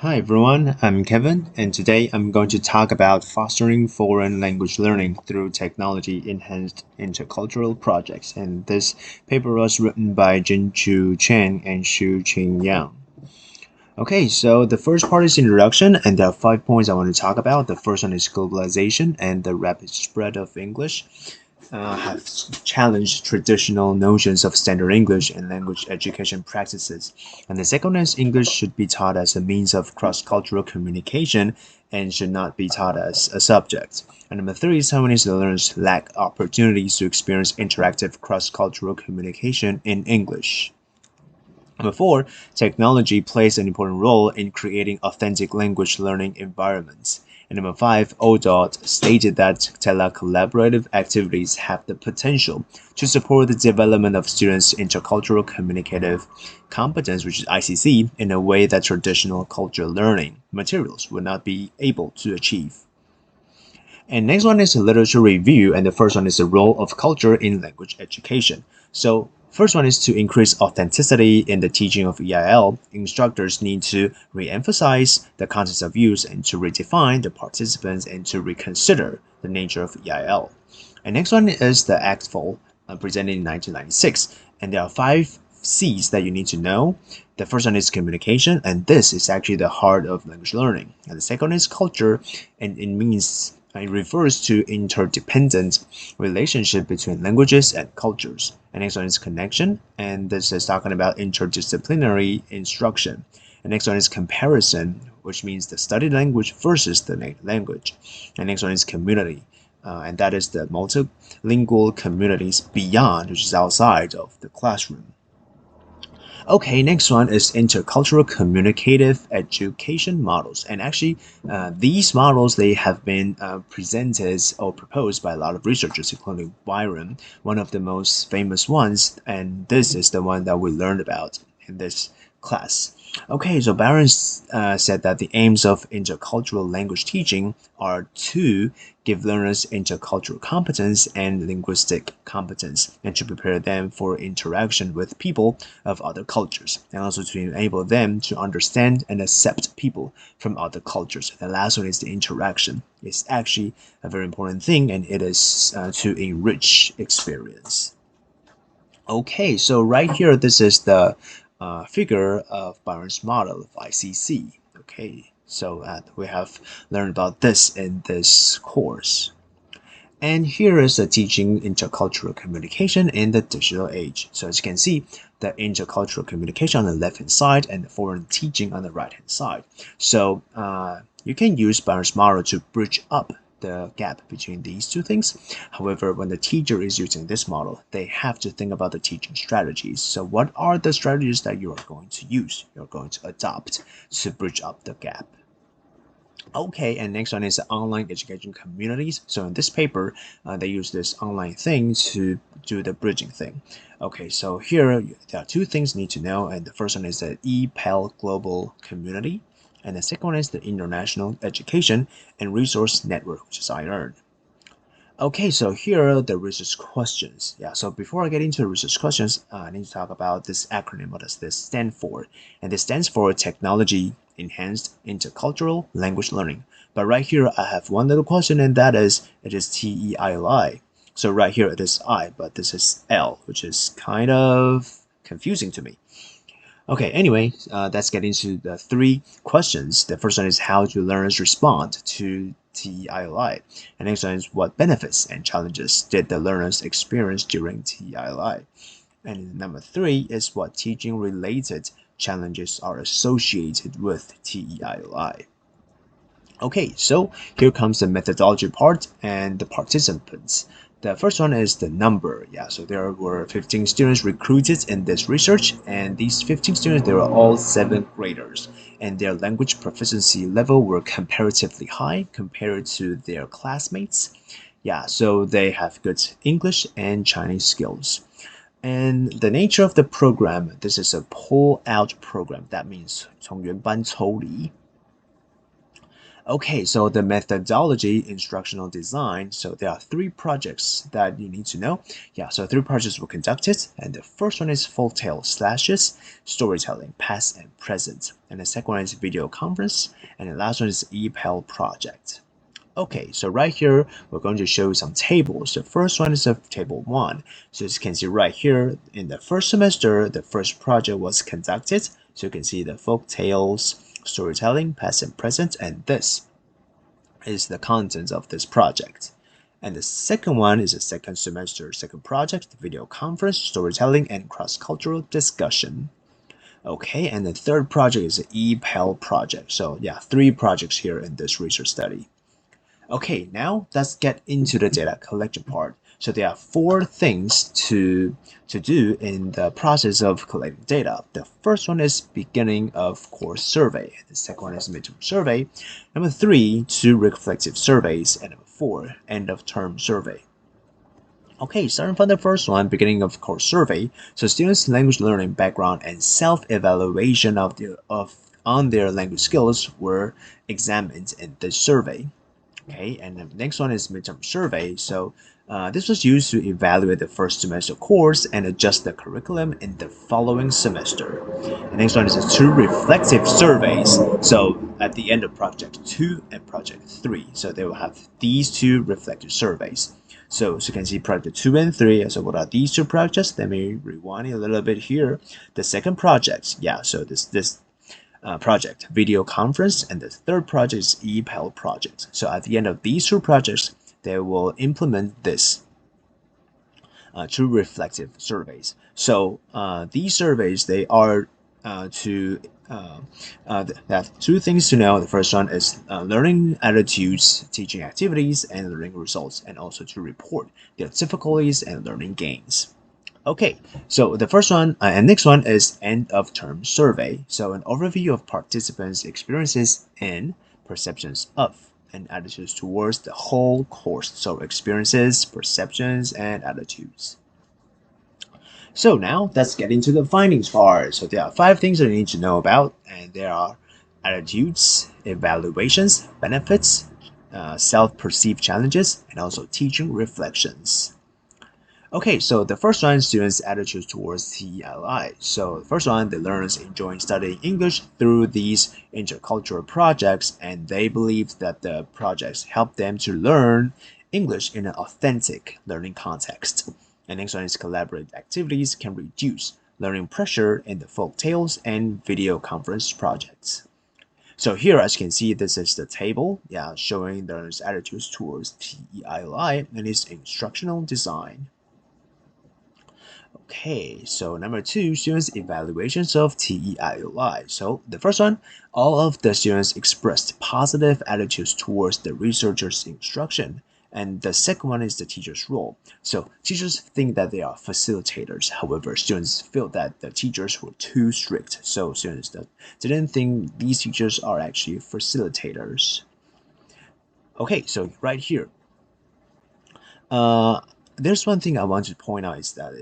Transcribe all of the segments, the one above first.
Hi everyone, I'm Kevin, and today I'm going to talk about fostering foreign language learning through technology-enhanced intercultural projects. And this paper was written by Jinchu Chen and Xu-Qing Yang. Okay, so the first part is introduction, and there are 5 points I want to talk about. The first one is globalization and the rapid spread of English. Have challenged traditional notions of standard English and language education practices. And the second is English should be taught as a means of cross-cultural communication and should not be taught as a subject. And number three is Taiwanese learners lack opportunities to experience interactive cross-cultural communication in English. Number four, technology plays an important role in creating authentic language learning environments. And number five, ODOT stated that telecollaborative activities have the potential to support the development of students' intercultural communicative competence, which is ICC, in a way that traditional cultural learning materials would not be able to achieve. And next one is a literature review, and the first one is the role of culture in language education. So first one is to increase authenticity in the teaching of EIL. Instructors need to re-emphasize the concepts of use and to redefine the participants and to reconsider the nature of EIL. And next one is the ACTFL presented in 1996, and there are 5 C's that you need to know. The first one is communication, and this is actually the heart of language learning. And the second one is culture, and it refers to interdependent relationship between languages and cultures. And next one is connection, and this is talking about interdisciplinary instruction. And next one is comparison, which means the studied language versus the native language. And next one is community, and that is the multilingual communities beyond, which is outside of the classroom. Okay, next one is intercultural communicative education models. And actually, these models, they have been presented or proposed by a lot of researchers, including Byron, one of the most famous ones. And this is the one that we learned about in this class. Okay, so Byron said that the aims of intercultural language teaching are to give learners intercultural competence and linguistic competence, and to prepare them for interaction with people of other cultures, and also to enable them to understand and accept people from other cultures. The last one is the interaction. It's actually a very important thing, and it is to enrich experience. Okay, so right here, this is the figure of Byron's model of ICC. Okay, so we have learned about this in this course. And here is the teaching intercultural communication in the digital age. So as you can see, the intercultural communication on the left-hand side and the foreign teaching on the right-hand side. So you can use Byron's model to bridge up the gap between these two things. However, when the teacher is using this model, they have to think about the teaching strategies. So what are the strategies that you are going to use, you're going to adopt to bridge up the gap? Okay, and next one is online education communities. So in this paper, they use this online thing to do the bridging thing. Okay, so here there are 2 things you need to know, and the first one is the EPEL global community, and the second one is the International Education and Resource Network, which is ILEARN. Okay, so here are the research questions. Yeah, so before I get into the research questions, I need to talk about this acronym. What does this stand for? And this stands for Technology Enhanced Intercultural Language Learning. But right here, I have one little question, and that is, it is TEILI. So right here, it is I, but this is L, which is kind of confusing to me. Okay, anyway, let's get into the 3 questions. The first one is how do learners respond to TEILI? And next one is what benefits and challenges did the learners experience during TEILI? And number 3 is what teaching related challenges are associated with TEILI. Okay, so here comes the methodology part and the participants. The first one is the number. Yeah, so there were 15 students recruited in this research, and these 15 students, they were all 7th graders, and their language proficiency level were comparatively high compared to their classmates. Yeah, so they have good English and Chinese skills. And the nature of the program, this is a pull-out program. That means 从原班抽离. Okay, so the methodology, instructional design. So there are 3 projects that you need to know. Yeah, so 3 projects were conducted, and the first one is folktale slashes, storytelling, past and present. And the second one is video conference, and the last one is EPEL project. Okay, so right here, we're going to show some tables. The first one is of table 1. So as you can see right here, in the first semester, the first project was conducted. So you can see the folk tales, storytelling, past and present, and this is the content of this project. And the second one is a second semester, second project, video conference, storytelling, and cross-cultural discussion. Okay, and the third project is the EPEL project. So yeah, 3 projects here in this research study. Okay, now let's get into the data collection part. So there are 4 things to do in the process of collecting data. The first one is beginning of course survey. The second one is midterm survey. Number 3, 2 reflective surveys. And number 4, end of term survey. Okay, starting from the first one, beginning of course survey. So students' language learning background and self-evaluation on their language skills were examined in this survey. Okay, and the next one is midterm survey. So this was used to evaluate the first semester course and adjust the curriculum in the following semester. The next one is the 2 reflective surveys. So at the end of project 2 and project 3, so they will have these 2 reflective surveys. So as you can see, project 2 and 3. So what are these 2 projects? Let me rewind it a little bit here. The second project, yeah. So this project, video conference, and the third project is EPEL project. So at the end of these 2 projects, they will implement this 2 reflective surveys. So these surveys, they are have 2 things to know. The first one is learning attitudes, teaching activities, and learning results, and also to report their difficulties and learning gains. Okay, so the first one and next one is end of term survey. So an overview of participants' experiences and perceptions of and attitudes towards the whole course. So experiences, perceptions, and attitudes. So now let's get into the findings part. So there are 5 things that you need to know about, and there are attitudes, evaluations, benefits, self-perceived challenges, and also teaching reflections. Okay, so the first one, students' attitudes towards TELI. So the first one, the learners enjoying studying English through these intercultural projects, and they believe that the projects help them to learn English in an authentic learning context. And next one is collaborative activities can reduce learning pressure in the folk tales and video conference projects. So here, as you can see, this is the table, yeah, showing the learners' attitudes towards TELI and its instructional design. Okay, so number 2, students' evaluations of TEIOI. So the first one, all of the students expressed positive attitudes towards the researcher's instruction. And the second one is the teacher's role. So teachers think that they are facilitators. However, students feel that the teachers were too strict. So students didn't think these teachers are actually facilitators. Okay, so right here, there's one thing I want to point out is that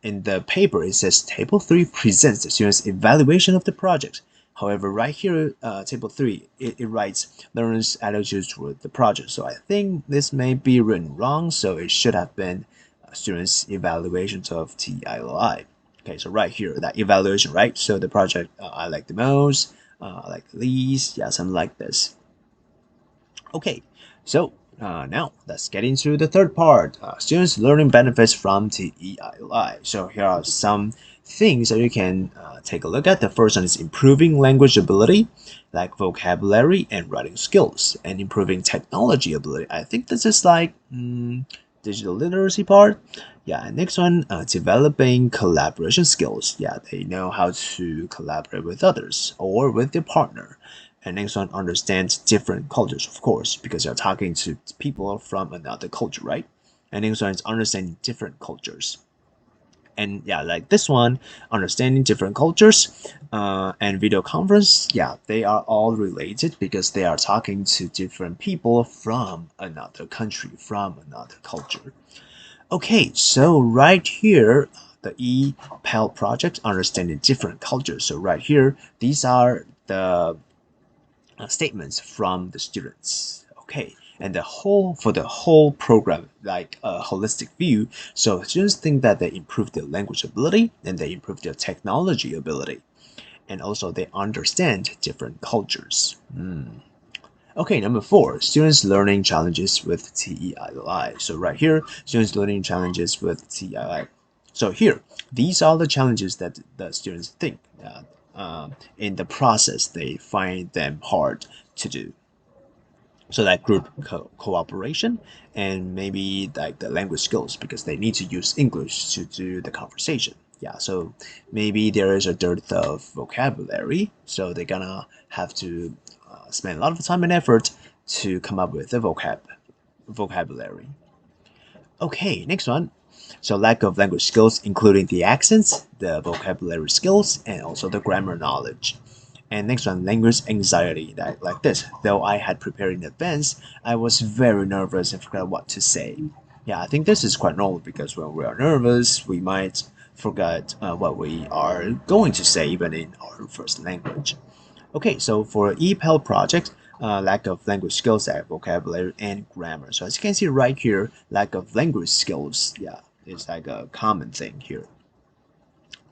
in the paper it says table 3 presents the students' evaluation of the project. However, right here, table 3, it writes learners' attitudes toward the project. So I think this may be written wrong, so it should have been students' evaluations of TIOI. Okay, so right here, that evaluation, right? So the project I like the most, I like the least, yeah, something like this. Okay, so now let's get into the third part, students' learning benefits from TEIOI. So here are some things that you can take a look at. The first one is improving language ability, like vocabulary and writing skills, and improving technology ability. I think this is like digital literacy part. Yeah, and next one, developing collaboration skills. Yeah, they know how to collaborate with others or with their partner. And next one, understand different cultures, of course, because you're talking to people from another culture, right? And next one is understanding different cultures. And yeah, like this one, understanding different cultures and video conference, yeah, they are all related because they are talking to different people from another country, from another culture. Okay, so right here, the EPEL project, understanding different cultures. So right here, these are the statements from the students. Okay, and for the whole program, like a holistic view, so students think that they improve their language ability and they improve their technology ability, and also they understand different cultures. Okay, number 4, students learning challenges with TEII. So right here, students learning challenges with TEII. So here, these are the challenges that the students think in the process they find them hard to do. So that group cooperation and maybe like the language skills because they need to use English to do the conversation. Yeah, so maybe there is a dearth of vocabulary, so they're gonna have to spend a lot of time and effort to come up with a vocabulary. Okay, next one. So lack of language skills, including the accents, the vocabulary skills, and also the grammar knowledge. And next one, language anxiety, like this. Though I had prepared in advance, I was very nervous and forgot what to say. Yeah, I think this is quite normal because when we are nervous, we might forget what we are going to say even in our first language. Okay, so for EPEL project, lack of language skills, vocabulary, and grammar. So as you can see right here, lack of language skills, yeah, is like a common thing here.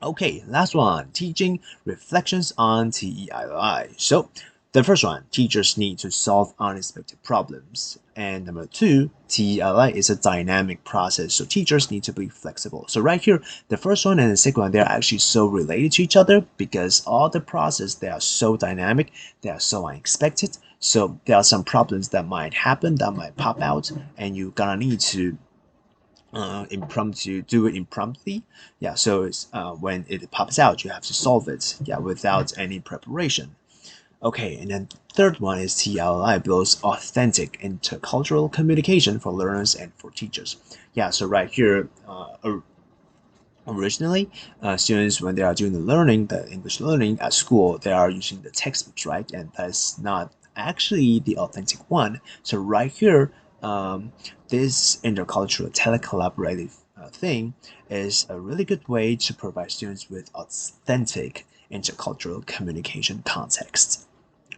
Okay, last one, teaching reflections on TEII. So the first one, teachers need to solve unexpected problems. And number 2, TEII is a dynamic process, so teachers need to be flexible. So right here, the first one and the second one, they're actually so related to each other because all the process, they are so dynamic, they are so unexpected. So there are some problems that might happen, that might pop out, and you're gonna need to do it impromptu. Yeah, so it's when it pops out, you have to solve it, yeah, without any preparation. Okay, and then third one is TLI builds authentic intercultural communication for learners and for teachers. Yeah, so right here, originally, students when they are doing the English learning at school, they are using the textbooks, right? And that's not actually the authentic one. So right here, this intercultural telecollaborative thing is a really good way to provide students with authentic intercultural communication context.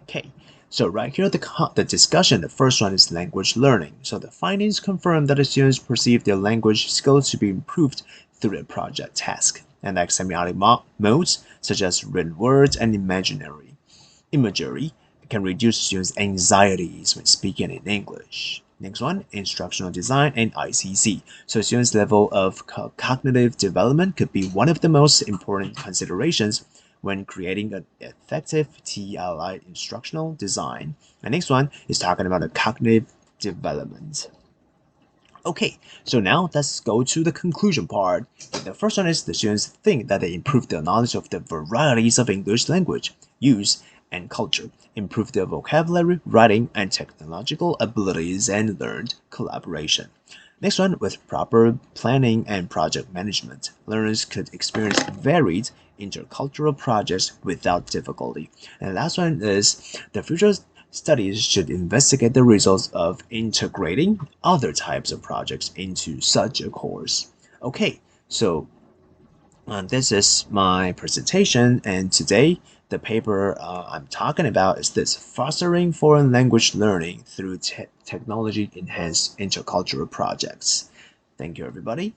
Okay, so right here, the discussion, the first one is language learning. So the findings confirm that the students perceive their language skills to be improved through the project task and like semiotic modes, such as written words and imagery, can reduce students' anxieties when speaking in English. Next one, instructional design and ICC. So students' level of cognitive development could be one of the most important considerations when creating an effective TLI instructional design. And next one is talking about the cognitive development. Okay, so now let's go to the conclusion part. The first one is the students think that they improve their knowledge of the varieties of English language, use, and culture, improve their vocabulary, writing, and technological abilities, and learned collaboration. Next one, with proper planning and project management, learners could experience varied intercultural projects without difficulty. And last one is the future studies should investigate the results of integrating other types of projects into such a course. Okay, so this is my presentation, and today the paper I'm talking about is this: fostering foreign language learning through technology enhanced intercultural projects. Thank you, everybody.